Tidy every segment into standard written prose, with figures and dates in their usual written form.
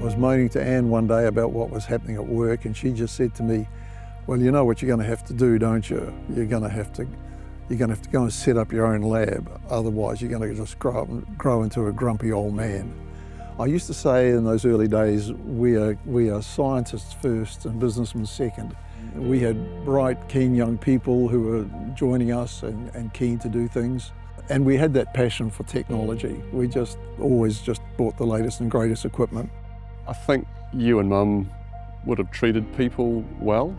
I was moaning to Anne one day about what was happening at work, and she just said to me, well, you know what you're going to have to do, don't you? You're going to have to go and set up your own lab, otherwise you're going to just grow into a grumpy old man. I used to say in those early days, we are scientists first and businessmen second. We had bright, keen young people who were joining us and keen to do things. And we had that passion for technology. We just always just bought the latest and greatest equipment. I think you and Mum would have treated people well,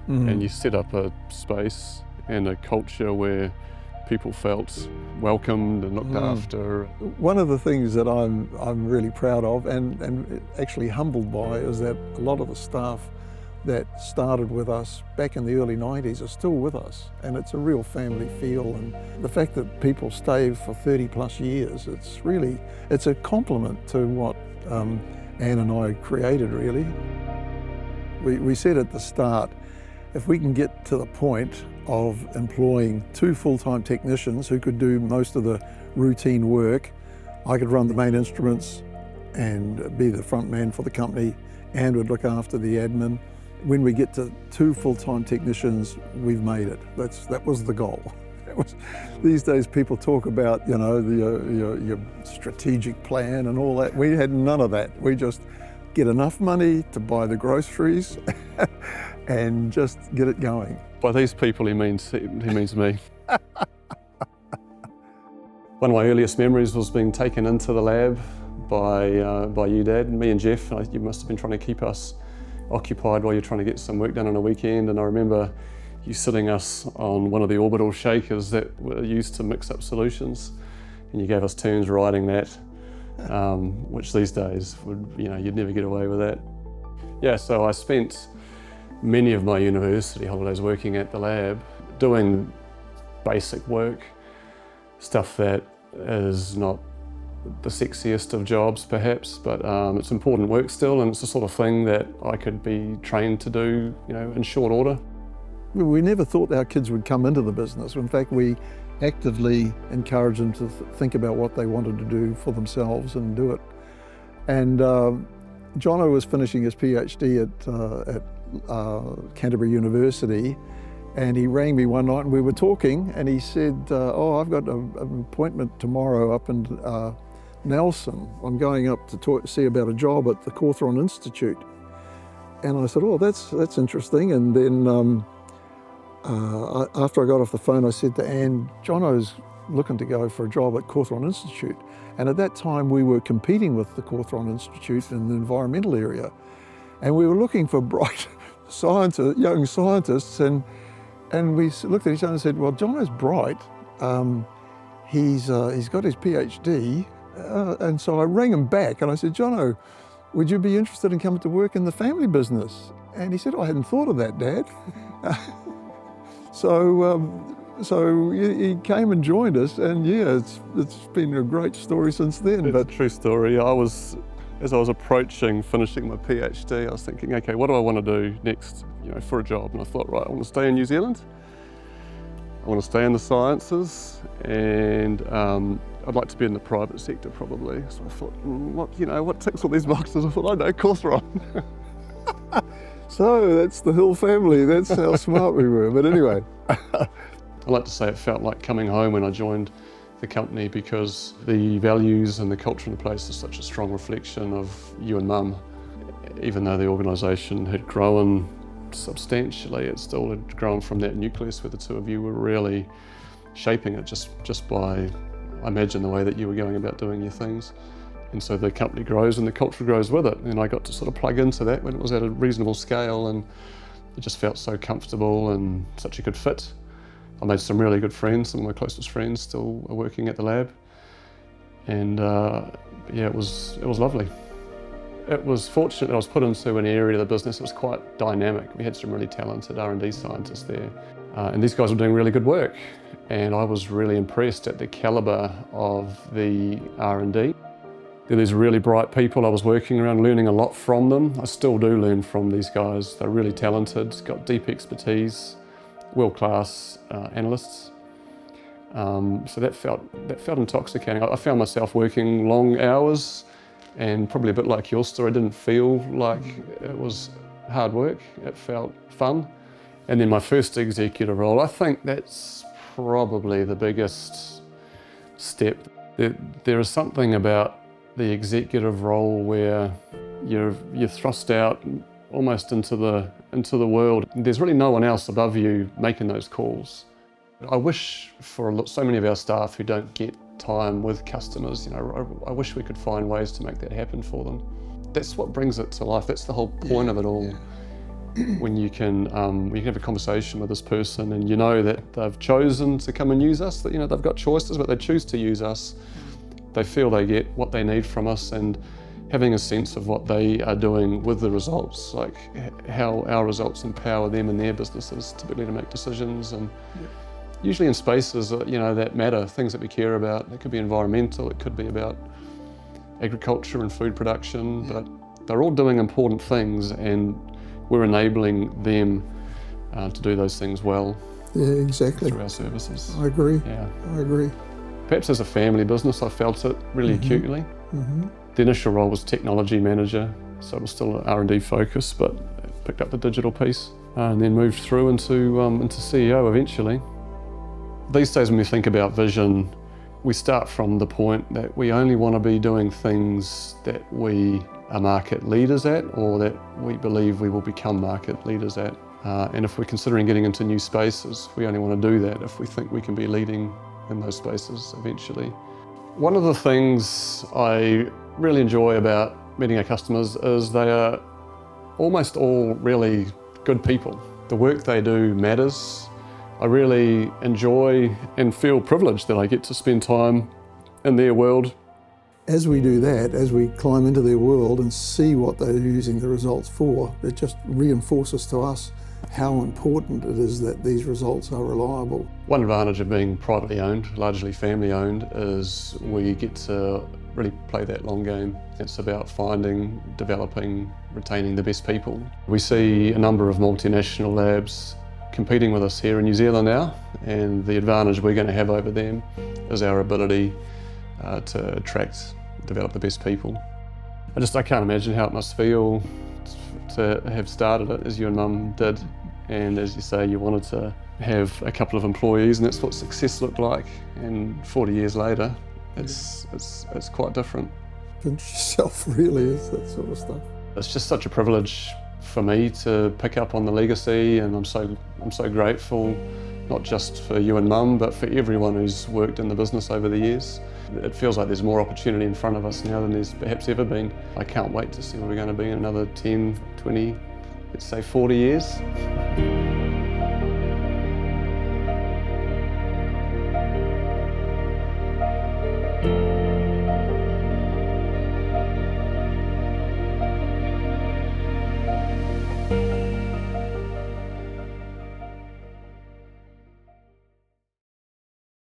and you set up a space and a culture where people felt welcomed and looked after. One of the things that I'm really proud of and actually humbled by is that a lot of the staff that started with us back in the early 90s are still with us, and it's a real family feel, and the fact that people stay for 30 plus years, it's a compliment to what Anne and I created, really. We said at the start, if we can get to the point of employing 2 full-time technicians who could do most of the routine work, I could run the main instruments and be the front man for the company, and would look after the admin. When we get to 2 full-time technicians, we've made it. That was the goal. These days people talk about, you know, your strategic plan and all that. We had none of that. We just get enough money to buy the groceries and just get it going. By these people, he means me. One of my earliest memories was being taken into the lab by you, Dad, me and Jeff. You must have been trying to keep us occupied while you're trying to get some work done on a weekend, and I remember you sitting us on one of the orbital shakers that were used to mix up solutions, and you gave us turns riding that, which these days you'd never get away with that. Yeah, so I spent many of my university holidays working at the lab, doing basic work, stuff that is not the sexiest of jobs perhaps, but it's important work still, and it's the sort of thing that I could be trained to do, in short order. We never thought our kids would come into the business. In fact, we actively encouraged them to think about what they wanted to do for themselves and do it. And Jono was finishing his PhD at Canterbury University, and he rang me one night and we were talking, and he said, I've got an appointment tomorrow up in Nelson. I'm going up to see about a job at the Cornerstone Institute. And I said, that's interesting. And then after I got off the phone, I said to Anne, Jono's looking to go for a job at Cornerstone Institute. And at that time we were competing with the Cornerstone Institute in the environmental area. And we were looking for bright young scientists, and we looked at each other and said, well, Jono's bright. He's got his PhD. And so I rang him back and I said, Jono, would you be interested in coming to work in the family business? And he said, I hadn't thought of that, Dad. So he came and joined us, and yeah, it's been a great story since then. It's a true story. As I was approaching finishing my PhD, I was thinking, okay, what do I want to do next, for a job? And I thought, right, I want to stay in New Zealand. I want to stay in the sciences, and I'd like to be in the private sector probably. So I thought, what ticks all these boxes? I thought, I know, Cornerstone. So that's the Hill family. That's how smart we were. But anyway. I like to say it felt like coming home when I joined the company, because the values and the culture in the place is such a strong reflection of you and Mum. Even though the organisation had grown substantially, it still had grown from that nucleus where the two of you were really shaping it just by, I imagine, the way that you were going about doing your things. And so the company grows and the culture grows with it, and I got to sort of plug into that when it was at a reasonable scale, and it just felt so comfortable and such a good fit. I made some really good friends. Some of my closest friends still are working at the lab, and it was lovely. It was fortunate that I was put into an area of the business that was quite dynamic. We had some really talented R&D scientists there, and these guys were doing really good work, and I was really impressed at the calibre of the R&D. They're these really bright people I was working around, learning a lot from them. I still do learn from these guys. They're really talented, got deep expertise, world-class analysts. So that felt intoxicating. I found myself working long hours And probably a bit like your story, it didn't feel like it was hard work, it felt fun. And then my first executive role, I think that's probably the biggest step. There is something about the executive role where you're thrust out almost into the world. There's really no one else above you making those calls. I wish for so many of our staff who don't get time with customers, I wish we could find ways to make that happen for them. That's what brings it to life. That's the whole point of it all. When you can have a conversation with this person and you know that they've chosen to come and use us, that they've got choices, but they choose to use us. They feel they get what they need from us, and having a sense of what they are doing with the results, like how our results empower them in their businesses, typically to make decisions, and usually in spaces that matter, things that we care about. It could be environmental, it could be about agriculture and food production, but they're all doing important things, and we're enabling them to do those things well. Yeah, exactly. Through our services. I agree. Yeah. I agree. Perhaps as a family business, I felt it really acutely. The initial role was technology manager, so it was still an R&D focus, but picked up the digital piece and then moved through into CEO eventually. These days when we think about vision, we start from the point that we only want to be doing things that we are market leaders at, or that we believe we will become market leaders at. And if we're considering getting into new spaces, we only want to do that if we think we can be leading in those spaces eventually. One of the things I really enjoy about meeting our customers is they are almost all really good people. The work they do matters. I really enjoy and feel privileged that I get to spend time in their world. As we do that, as we climb into their world and see what they're using the results for, it just reinforces to us how important it is that these results are reliable. One advantage of being privately owned, largely family owned, is we get to really play that long game. It's about finding, developing, retaining the best people. We see a number of multinational labs competing with us here in New Zealand now, and the advantage we're going to have over them is our ability to attract, develop the best people. I can't imagine how it must feel to have started it as you and Mum did, and as you say, you wanted to have a couple of employees, and that's what success looked like. And 40 years later, it's quite different. Pinch yourself, really, is that sort of stuff. It's just such a privilege for me to pick up on the legacy, and I'm so grateful, not just for you and Mum, but for everyone who's worked in the business over the years. It feels like there's more opportunity in front of us now than there's perhaps ever been. I can't wait to see where we're going to be in another 10, 20, let's say 40 years.